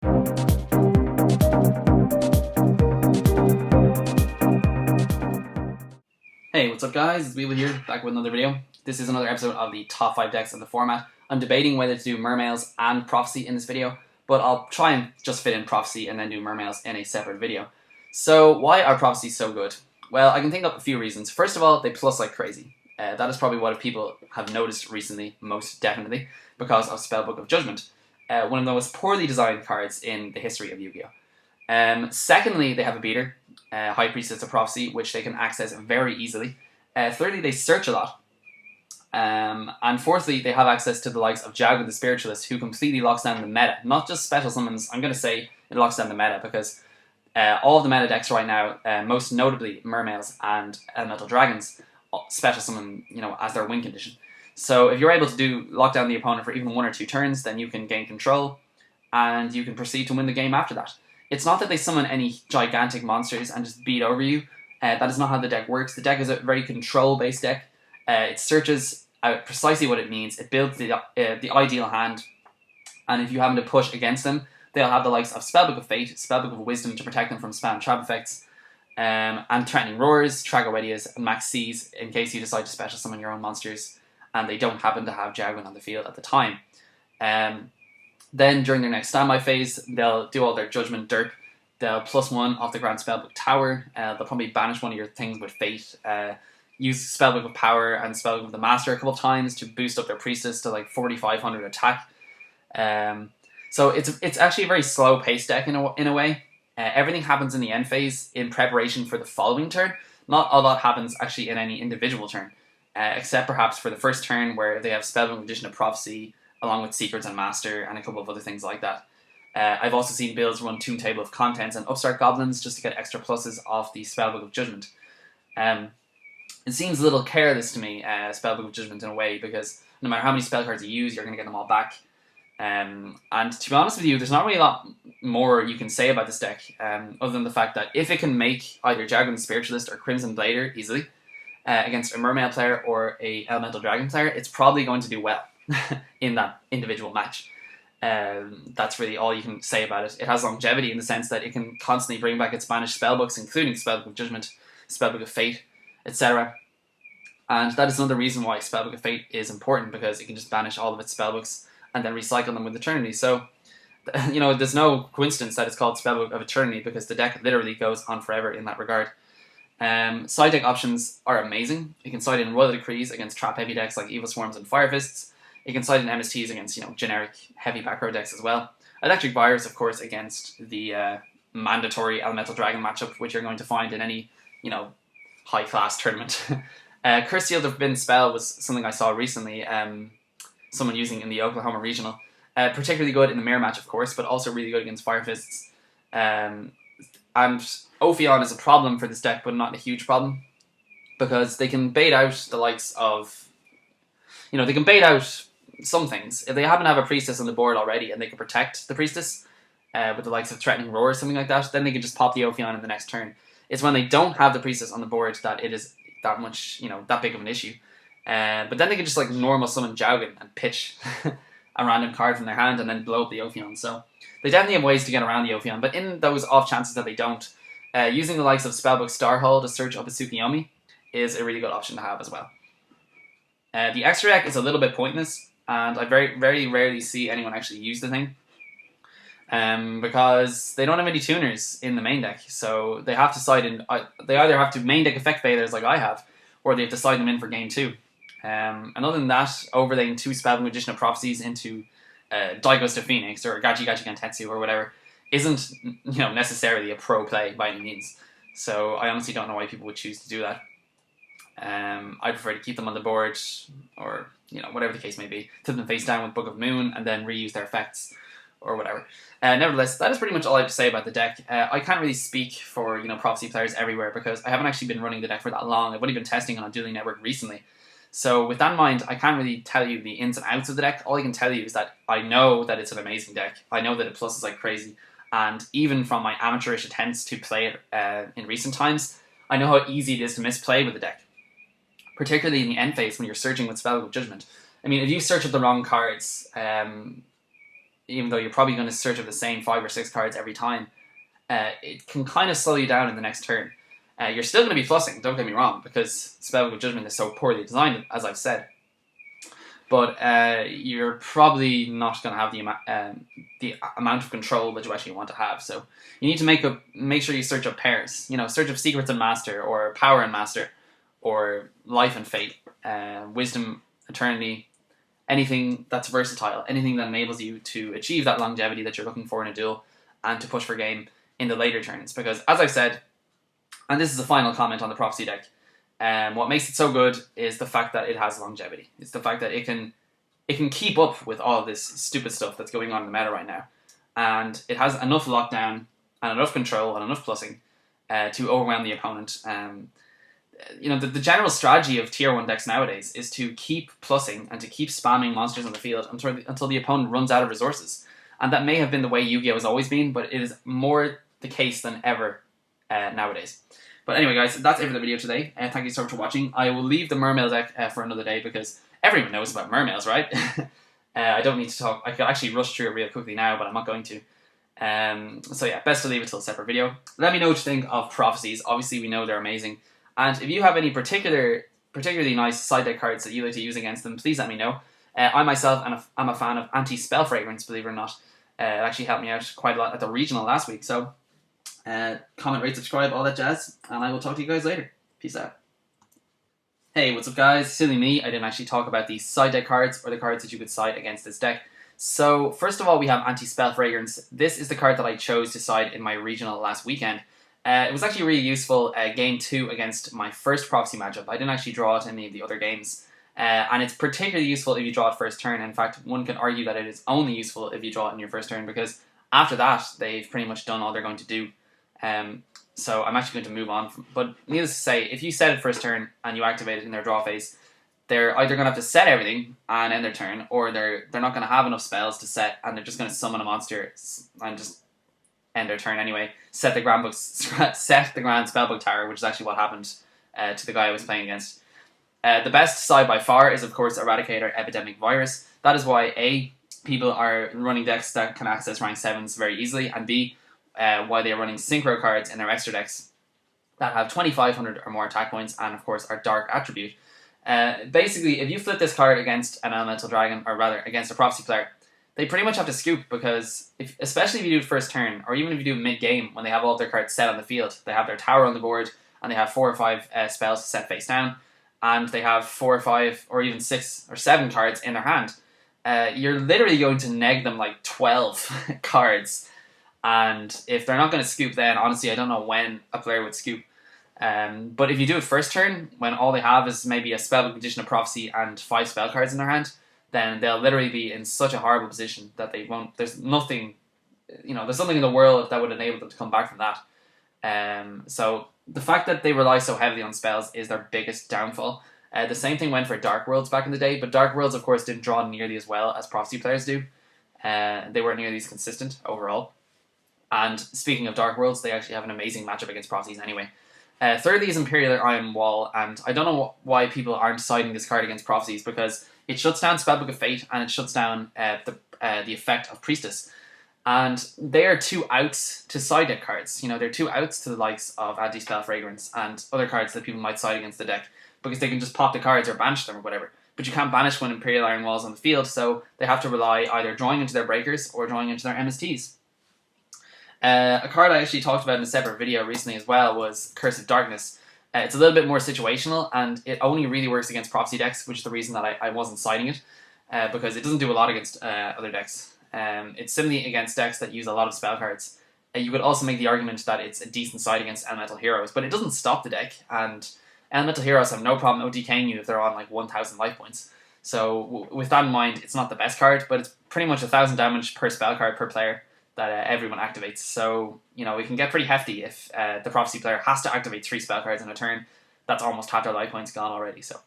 Hey, what's up guys? It's Weevil here, back with another video. This is another episode of the top 5 decks of the format. I'm debating whether to do Mermails and Prophecy in this video, but I'll try and just fit in Prophecy and then do Mermails in a separate video. So, why are Prophecies so good? Well, I can think of a few reasons. First of all, they plus like crazy. That is probably what people have noticed recently, most definitely, because of Spellbook of Judgment. One of the most poorly designed cards in the history of Yu-Gi-Oh! Secondly, they have a beater. High Priestess of Prophecy, which they can access very easily. Thirdly, they search a lot. And fourthly, they have access to the likes of Jagger the Spiritualist, who completely locks down the meta. Not just special summons, I'm going to say it locks down the meta, because all of the meta decks right now, most notably Mermails and Elemental Dragons, special summon, as their win condition. So if you're able to lock down the opponent for even 1 or 2 turns, then you can gain control, and you can proceed to win the game after that. It's not that they summon any gigantic monsters and just beat over you. That is not how the deck works. The deck is a very control-based deck. It searches out precisely what it needs. It builds the ideal hand. And if you happen to push against them, they'll have the likes of Spellbook of Fate, Spellbook of Wisdom to protect them from spam trap effects, and Threatening Roars, Tragowedias, and Max C's in case you decide to special summon your own monsters and they don't happen to have Jaguin on the field at the time. Then, during their next standby phase, they'll do all their Judgment derp. They'll +1 off the Grand Spellbook Tower. They'll probably banish one of your things with Fate. Use Spellbook of Power and Spellbook of the Master a couple of times to boost up their Priestess to like 4,500 attack. So it's actually a very slow-paced deck in a way. Everything happens in the end phase in preparation for the following turn. Not a lot happens actually in any individual turn, except perhaps for the first turn where they have Spellbook Edition of Prophecy, along with Secrets and Master and a couple of other things like that. I've also seen builds run Tomb Table of Contents and Upstart Goblins just to get extra pluses off the Spellbook of Judgment. It seems a little careless to me, Spellbook of Judgment, in a way, because no matter how many spell cards you use, you're going to get them all back. And to be honest with you, there's not really a lot more you can say about this deck, other than the fact that if it can make either Jaguin the Spiritualist or Crimson Blader easily against a Mermail player or a Elemental Dragon player, it's probably going to do well in that individual match. That's really all you can say about it. It has longevity in the sense that it can constantly bring back its banished spellbooks, including Spellbook of Judgment, Spellbook of Fate, etc. And that is another reason why Spellbook of Fate is important, because it can just banish all of its spellbooks and then recycle them with Eternity. So, there's no coincidence that it's called Spellbook of Eternity, because the deck literally goes on forever in that regard. Side deck options are amazing. You can side in Royal Decrees against trap-heavy decks like Evil Swarms and Fire Fists. You can side in MSTs against, generic heavy back row decks as well. Electric Virus, of course, against the mandatory Elemental Dragon matchup, which you're going to find in any, high-class tournament. Curse Sealed Forbidden Spell was something I saw recently, someone using in the Oklahoma Regional. Particularly good in the mirror match, of course, but also really good against Fire Fists. And Ophion is a problem for this deck, but not a huge problem, because they can bait out the likes of... they can bait out some things. If they happen to have a Priestess on the board already and they can protect the Priestess with the likes of Threatening Roar or something like that, then they can just pop the Ophion in the next turn. It's when they don't have the Priestess on the board that it is that much, that big of an issue. But then they can just like normal summon Jaugen and pitch a random card from their hand and then blow up the Ophion. So they definitely have ways to get around the Ophion, but in those off chances that they don't, using the likes of Spellbook Starhole to search up a Tsukiyomi is a really good option to have as well. The extra deck is a little bit pointless, and I very, very rarely see anyone actually use the thing. Because they don't have any tuners in the main deck, so they have to side in. They either have to main deck effect failures like I have, or they have to side them in for game 2. And other than that, overlaying 2 Spellbook Edition of Prophecies into Daigos to Phoenix or Gachi Gachi Gentetsu or whatever isn't necessarily a pro play by any means. So I honestly don't know why people would choose to do that. I prefer to keep them on the board, or whatever the case may be, tip them face down with Book of Moon and then reuse their effects or whatever. Nevertheless, that is pretty much all I have to say about the deck. I can't really speak for Prophecy players everywhere, because I haven't actually been running the deck for that long. I've only been testing it on Dueling Network recently. So with that in mind, I can't really tell you the ins and outs of the deck. All I can tell you is that I know that it's an amazing deck. I know that it pluses like crazy, and even from my amateurish attempts to play it in recent times, I know how easy it is to misplay with the deck. Particularly in the end phase when you're searching with Spellbook of Judgment. I mean, if you search up the wrong cards, even though you're probably going to search up the same 5 or 6 cards every time, it can kind of slow you down in the next turn. You're still going to be plussing, don't get me wrong, because Spellbook of Judgment is so poorly designed, as I've said. But you're probably not going to have the amount of control that you actually want to have. So you need to make sure you search up pairs. Search up Secrets and Master, or Power and Master, or Life and Fate, Wisdom, Eternity, anything that's versatile, anything that enables you to achieve that longevity that you're looking for in a duel, and to push for game in the later turns. Because, as I've said, and this is the final comment on the Prophecy deck, what makes it so good is the fact that it has longevity. It's the fact that it can keep up with all this stupid stuff that's going on in the meta right now. And it has enough lockdown, and enough control, and enough plussing to overwhelm the opponent. The general strategy of tier 1 decks nowadays is to keep plussing and to keep spamming monsters on the field until the opponent runs out of resources. And that may have been the way Yu-Gi-Oh! Has always been, but it is more the case than ever nowadays. But anyway, guys, that's it for the video today. Thank you so much for watching. I will leave the Mermail deck for another day, because everyone knows about Mermails, right? I don't need to talk. I could actually rush through it real quickly now, but I'm not going to. So yeah, best to leave it till a separate video. Let me know what you think of Prophecies. Obviously, we know they're amazing. And if you have any particularly nice side deck cards that you like to use against them, please let me know. I myself am a fan of AntiSpell Fragrance, believe it or not. It actually helped me out quite a lot at the regional last week. So comment, rate, subscribe, all that jazz. And I will talk to you guys later. Peace out. Hey, what's up guys? Silly me, I didn't actually talk about the side deck cards, or the cards that you could side against this deck. So, first of all, we have AntiSpell Fragrance. This is the card that I chose to side in my regional last weekend. It was actually really useful game 2 against my first Prophecy matchup. I didn't actually draw it in any of the other games. And it's particularly useful if you draw it first turn. In fact, one can argue that it is only useful if you draw it in your first turn, because after that, they've pretty much done all they're going to do. So I'm actually going to move on. But needless to say, if you set it first turn and you activate it in their draw phase, they're either going to have to set everything and end their turn, or they're not going to have enough spells to set, and they're just going to summon a monster and just end their turn anyway. Set the Grand Spellbook Tower, which is actually what happened to the guy I was playing against. The best side by far is, of course, Eradicator Epidemic Virus. That is why A, people are running decks that can access rank 7s very easily, and B, why they are running Synchro cards in their extra decks that have 2,500 or more attack points, and of course are Dark Attribute. Basically, if you flip this card against an Elemental Dragon, or rather against a Prophecy player, they pretty much have to scoop, because especially if you do it first turn, or even if you do it mid-game, when they have all of their cards set on the field, they have their tower on the board, and they have 4 or 5 spells to set face down, and they have 4 or 5 or even 6 or 7 cards in their hand. You're literally going to neg them like 12 cards. And if they're not going to scoop, then honestly I don't know when a player would scoop. But if you do it first turn, when all they have is maybe a Spellbook Edition of Prophecy and 5 spell cards in their hand, then they'll literally be in such a horrible position that they won't. There's nothing, there's nothing in the world that would enable them to come back from that. So the fact that they rely so heavily on spells is their biggest downfall. The same thing went for Dark Worlds back in the day, but Dark Worlds, of course, didn't draw nearly as well as Prophecy players do. They weren't nearly as consistent overall. And speaking of Dark Worlds, they actually have an amazing matchup against Prophecies anyway. Thirdly is Imperial Wall, and I don't know why people aren't siding this card against Prophecies, because it shuts down Spellbook of Fate, and it shuts down the effect of Priestess. And they are 2 outs to side deck cards. They're 2 outs to the likes of AntiSpell Fragrance and other cards that people might side against the deck, because they can just pop the cards or banish them or whatever. But you can't banish when Imperial Wall is on the field, so they have to rely either drawing into their breakers or drawing into their MSTs. A card I actually talked about in a separate video recently as well was Cursive Darkness. It's a little bit more situational, and it only really works against Prophecy decks, which is the reason that I wasn't siding it, because it doesn't do a lot against other decks. It's simply against decks that use a lot of spell cards. You could also make the argument that it's a decent side against Elemental Heroes, but it doesn't stop the deck, and Elemental Heroes have no problem OTKing you if they're on like 1,000 life points. So with that in mind, it's not the best card, but it's pretty much 1,000 damage per spell card per player that everyone activates. So, it can get pretty hefty if the Prophecy player has to activate 3 spell cards in a turn. That's almost half their life points gone already. So,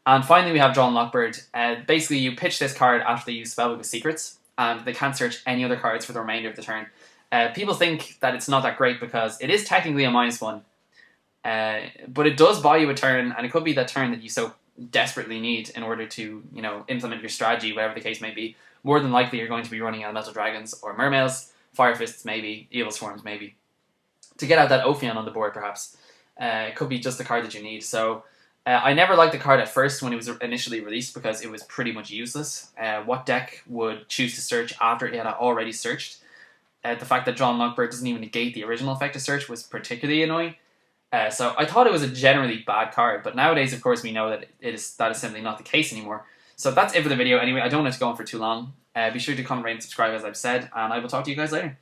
and finally we have Drawn Lockport. Basically, you pitch this card after they use Spellbook of Secrets, and they can't search any other cards for the remainder of the turn. People think that it's not that great because it is technically a -1, but it does buy you a turn, and it could be that turn that you so desperately need in order to, implement your strategy, whatever the case may be, more than likely you're going to be running Elemental Dragons or Mermails, Fire Fists maybe, Evil Swarms maybe. To get out that Ophion on the board perhaps. It could be just the card that you need. So I never liked the card at first when it was initially released because it was pretty much useless. What deck would choose to search after it had already searched? The fact that Drawn Lockport doesn't even negate the original effect of search was particularly annoying. So I thought it was a generally bad card, but nowadays, of course, we know that that is simply not the case anymore. So that's it for the video anyway. I don't want it to go on for too long. Be sure to comment, rate, and subscribe as I've said, and I will talk to you guys later.